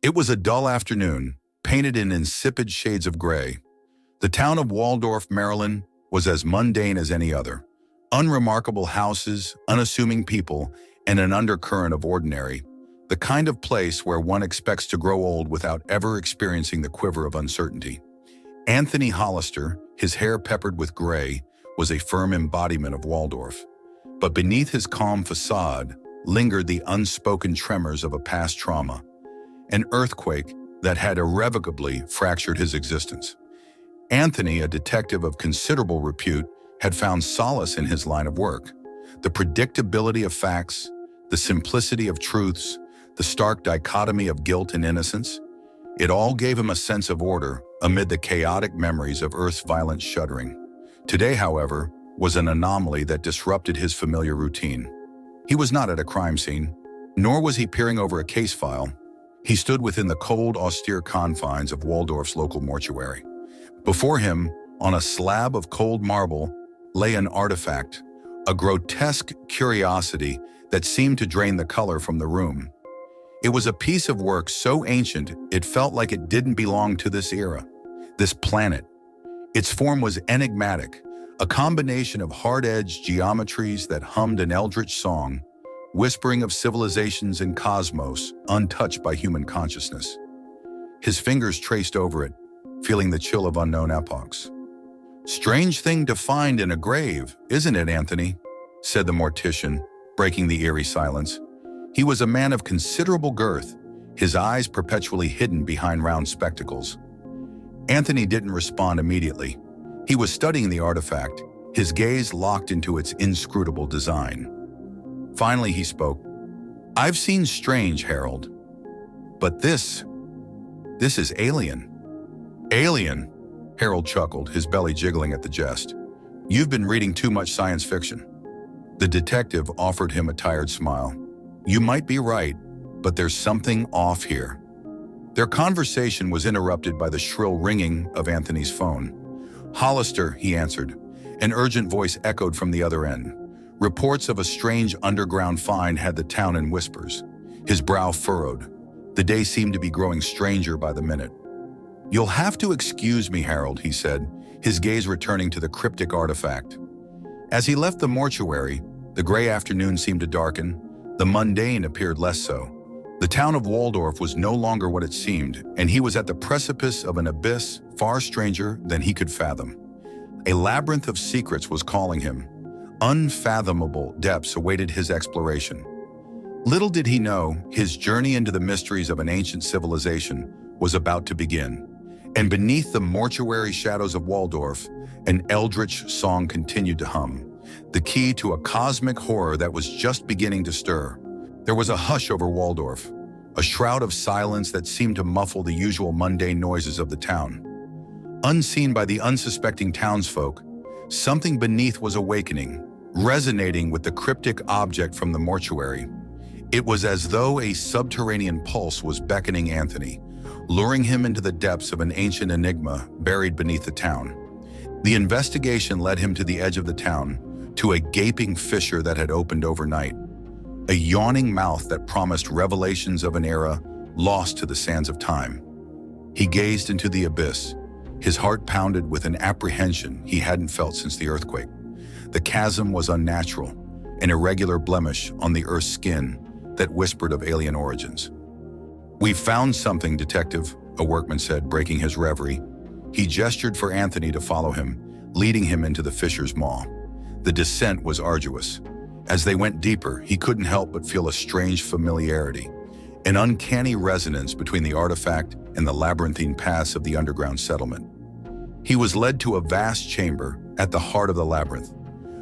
It was a dull afternoon, painted in insipid shades of gray. The town of Waldorf, Maryland, was as mundane as any other. Unremarkable houses, unassuming people, and an undercurrent of ordinary. The kind of place where one expects to grow old without ever experiencing the quiver of uncertainty. Anthony Hollister, his hair peppered with gray, was a firm embodiment of Waldorf. But beneath his calm facade lingered the unspoken tremors of a past trauma, an earthquake that had irrevocably fractured his existence. Anthony, a detective of considerable repute, had found solace in his line of work. The predictability of facts, the simplicity of truths, the stark dichotomy of guilt and innocence, it all gave him a sense of order amid the chaotic memories of Earth's violent shuddering. Today, however, was an anomaly that disrupted his familiar routine. He was not at a crime scene, nor was he peering over a case file. He stood within the cold, austere confines of Waldorf's local mortuary. Before him, on a slab of cold marble, lay an artifact, a grotesque curiosity that seemed to drain the color from the room. It was a piece of work so ancient it felt like it didn't belong to this era, this planet. Its form was enigmatic, a combination of hard-edged geometries that hummed an eldritch song, whispering of civilizations and cosmos untouched by human consciousness. His fingers traced over it, feeling the chill of unknown epochs. "Strange thing to find in a grave, isn't it, Anthony?" said the mortician, breaking the eerie silence. He was a man of considerable girth, his eyes perpetually hidden behind round spectacles. Anthony didn't respond immediately. He was studying the artifact, his gaze locked into its inscrutable design. Finally, he spoke. "I've seen strange, Harold. But this is alien." "Alien?" Harold chuckled, his belly jiggling at the jest. "You've been reading too much science fiction." The detective offered him a tired smile. "You might be right, but there's something off here." Their conversation was interrupted by the shrill ringing of Anthony's phone. "Hollister," he answered. An urgent voice echoed from the other end. Reports of a strange underground find had the town in whispers. His brow furrowed. The day seemed to be growing stranger by the minute. "You'll have to excuse me, Harold," he said, his gaze returning to the cryptic artifact. As he left the mortuary, the gray afternoon seemed to darken. The mundane appeared less so. The town of Waldorf was no longer what it seemed, and he was at the precipice of an abyss far stranger than he could fathom. A labyrinth of secrets was calling him. Unfathomable depths awaited his exploration. Little did he know, his journey into the mysteries of an ancient civilization was about to begin. And beneath the mortuary shadows of Waldorf, an eldritch song continued to hum, the key to a cosmic horror that was just beginning to stir. There was a hush over Waldorf, a shroud of silence that seemed to muffle the usual mundane noises of the town. Unseen by the unsuspecting townsfolk, something beneath was awakening, resonating with the cryptic object from the mortuary. It was as though a subterranean pulse was beckoning Anthony, luring him into the depths of an ancient enigma buried beneath the town. The investigation led him to the edge of the town, to a gaping fissure that had opened overnight, a yawning mouth that promised revelations of an era lost to the sands of time. He gazed into the abyss, his heart pounded with an apprehension he hadn't felt since the earthquake. The chasm was unnatural, an irregular blemish on the Earth's skin that whispered of alien origins. "We found something, Detective," a workman said, breaking his reverie. He gestured for Anthony to follow him, leading him into the fissure's maw. The descent was arduous. As they went deeper, he couldn't help but feel a strange familiarity, an uncanny resonance between the artifact and the labyrinthine paths of the underground settlement. He was led to a vast chamber at the heart of the labyrinth.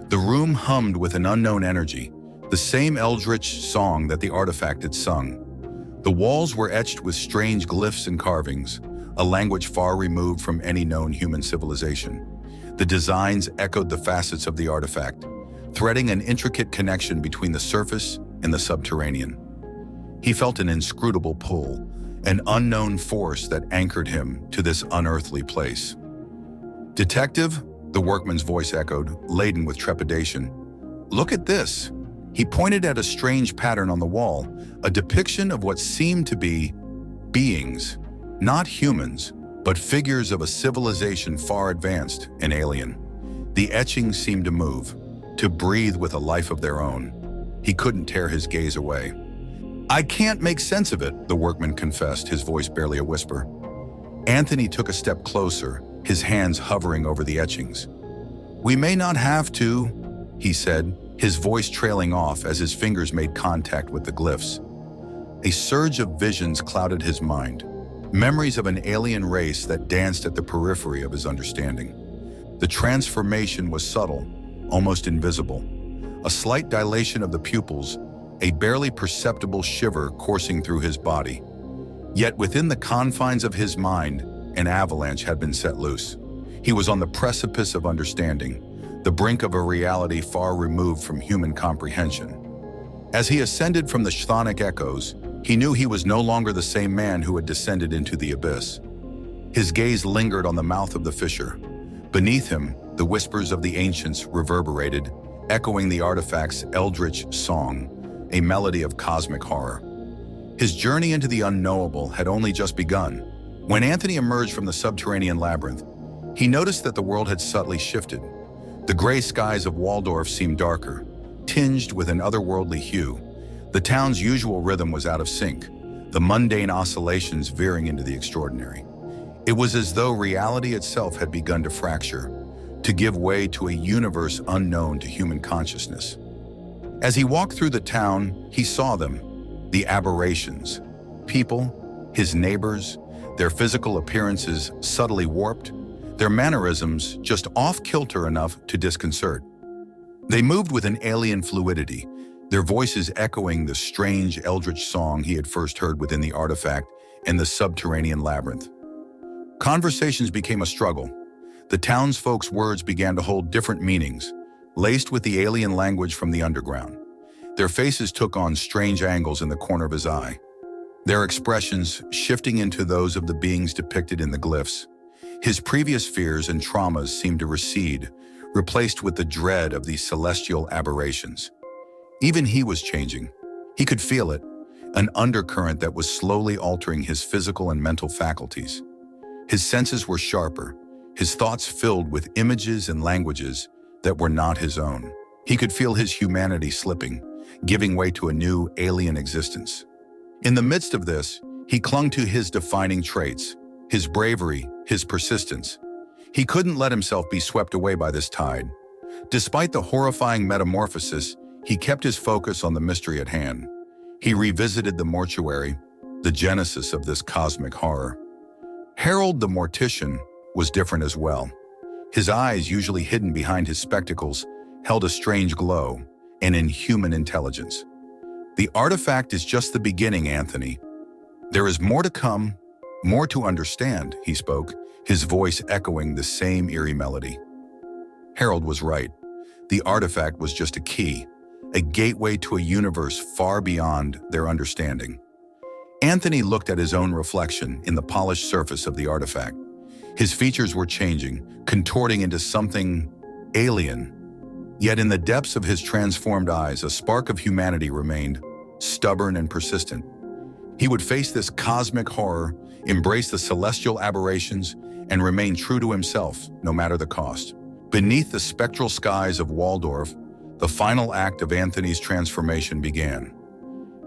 The room hummed with an unknown energy, the same eldritch song that the artifact had sung. The walls were etched with strange glyphs and carvings, a language far removed from any known human civilization. The designs echoed the facets of the artifact, threading an intricate connection between the surface and the subterranean. He felt an inscrutable pull, an unknown force that anchored him to this unearthly place. "Detective," the workman's voice echoed, laden with trepidation. "Look at this." He pointed at a strange pattern on the wall, a depiction of what seemed to be Beings, not humans, but figures of a civilization far advanced and alien. The etchings seemed to move, to breathe with a life of their own. He couldn't tear his gaze away. "I can't make sense of it," the workman confessed, his voice barely a whisper. Anthony took a step closer, his hands hovering over the etchings. "We may not have to," he said, his voice trailing off as his fingers made contact with the glyphs. A surge of visions clouded his mind, memories of an alien race that danced at the periphery of his understanding. The transformation was subtle, almost invisible. A slight dilation of the pupils, a barely perceptible shiver coursing through his body. Yet within the confines of his mind, an avalanche had been set loose. He was on the precipice of understanding, the brink of a reality far removed from human comprehension. As he ascended from the chthonic echoes, he knew he was no longer the same man who had descended into the abyss. His gaze lingered on the mouth of the fissure. Beneath him, the whispers of the ancients reverberated, echoing the artifact's eldritch song, a melody of cosmic horror. His journey into the unknowable had only just begun. When Anthony emerged from the subterranean labyrinth, he noticed that the world had subtly shifted. The gray skies of Waldorf seemed darker, tinged with an otherworldly hue. The town's usual rhythm was out of sync, the mundane oscillations veering into the extraordinary. It was as though reality itself had begun to fracture, to give way to a universe unknown to human consciousness. As he walked through the town, he saw them, the aberrations, people, his neighbors, their physical appearances subtly warped, their mannerisms just off-kilter enough to disconcert. They moved with an alien fluidity, their voices echoing the strange eldritch song he had first heard within the artifact and the subterranean labyrinth. Conversations became a struggle. The townsfolk's words began to hold different meanings, laced with the alien language from the underground. Their faces took on strange angles in the corner of his eye, their expressions shifting into those of the beings depicted in the glyphs. His previous fears and traumas seemed to recede, replaced with the dread of these celestial aberrations. Even he was changing. He could feel it, an undercurrent that was slowly altering his physical and mental faculties. His senses were sharper, his thoughts filled with images and languages that were not his own. He could feel his humanity slipping, giving way to a new alien existence. In the midst of this, he clung to his defining traits, his bravery, his persistence. He couldn't let himself be swept away by this tide. Despite the horrifying metamorphosis, he kept his focus on the mystery at hand. He revisited the mortuary, the genesis of this cosmic horror. Harold the mortician was different as well. His eyes, usually hidden behind his spectacles, held a strange glow, an inhuman intelligence. "The artifact is just the beginning, Anthony. There is more to come, more to understand," he spoke, his voice echoing the same eerie melody. Harold was right. The artifact was just a key, a gateway to a universe far beyond their understanding. Anthony looked at his own reflection in the polished surface of the artifact. His features were changing, contorting into something alien. Yet in the depths of his transformed eyes, a spark of humanity remained, stubborn and persistent. He would face this cosmic horror, embrace the celestial aberrations, and remain true to himself, no matter the cost. Beneath the spectral skies of Waldorf, the final act of Anthony's transformation began.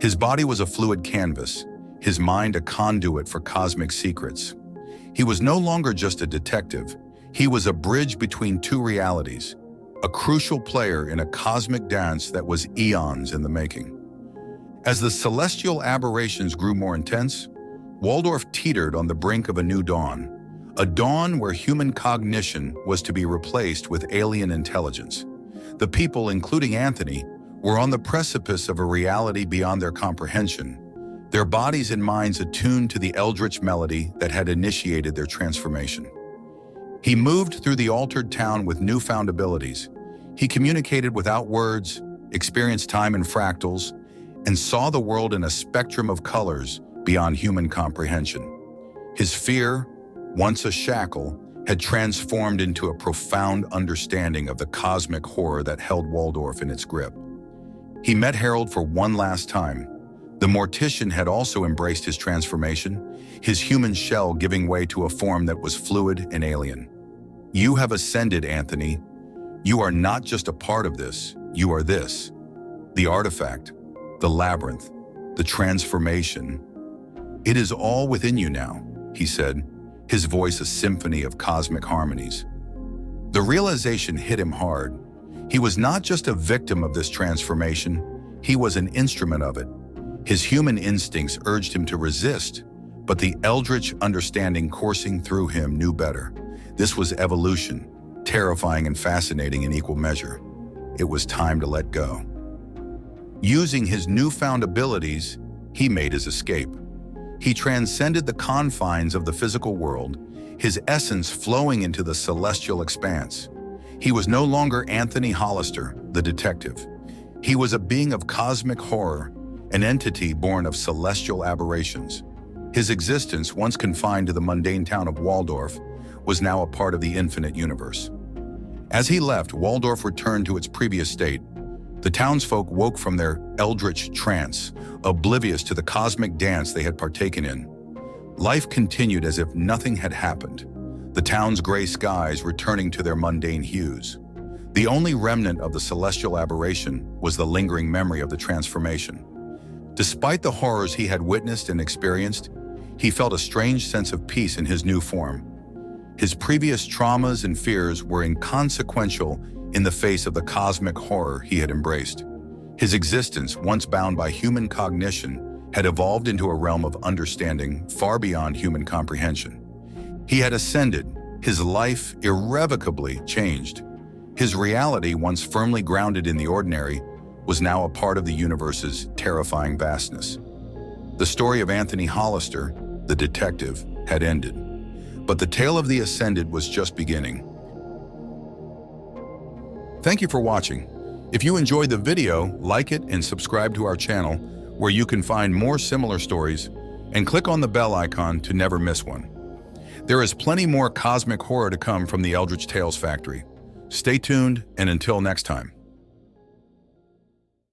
His body was a fluid canvas, his mind a conduit for cosmic secrets. He was no longer just a detective. He was a bridge between two realities, a crucial player in a cosmic dance that was eons in the making. As the celestial aberrations grew more intense, Waldorf teetered on the brink of a new dawn, a dawn where human cognition was to be replaced with alien intelligence. The people, including Anthony, were on the precipice of a reality beyond their comprehension, their bodies and minds attuned to the eldritch melody that had initiated their transformation. He moved through the altered town with newfound abilities. He communicated without words, experienced time in fractals, and saw the world in a spectrum of colors beyond human comprehension. His fear, once a shackle, had transformed into a profound understanding of the cosmic horror that held Waldorf in its grip. He met Harold for one last time, The mortician had also embraced his transformation, his human shell giving way to a form that was fluid and alien. You have ascended, Anthony. You are not just a part of this, you are this. The artifact, the labyrinth, the transformation. It is all within you now, he said, his voice a symphony of cosmic harmonies. The realization hit him hard. He was not just a victim of this transformation, he was an instrument of it. His human instincts urged him to resist, but the eldritch understanding coursing through him knew better. This was evolution, terrifying and fascinating in equal measure. It was time to let go. Using his newfound abilities, he made his escape. He transcended the confines of the physical world, his essence flowing into the celestial expanse. He was no longer Anthony Hollister, the detective. He was a being of cosmic horror, an entity born of celestial aberrations. His existence, once confined to the mundane town of Waldorf, was now a part of the infinite universe. As he left, Waldorf returned to its previous state. The townsfolk woke from their eldritch trance, oblivious to the cosmic dance they had partaken in. Life continued as if nothing had happened, the town's gray skies returning to their mundane hues. The only remnant of the celestial aberration was the lingering memory of the transformation. Despite the horrors he had witnessed and experienced, he felt a strange sense of peace in his new form. His previous traumas and fears were inconsequential in the face of the cosmic horror he had embraced. His existence, once bound by human cognition, had evolved into a realm of understanding far beyond human comprehension. He had ascended, his life irrevocably changed. His reality, once firmly grounded in the ordinary, was now a part of the universe's terrifying vastness. The story of Anthony Hollister, the detective, had ended. But the tale of the Ascended was just beginning. Thank you for watching. If you enjoyed the video, like it and subscribe to our channel, where you can find more similar stories, and click on the bell icon to never miss one. There is plenty more cosmic horror to come from the Eldritch Tales Factory. Stay tuned, and until next time.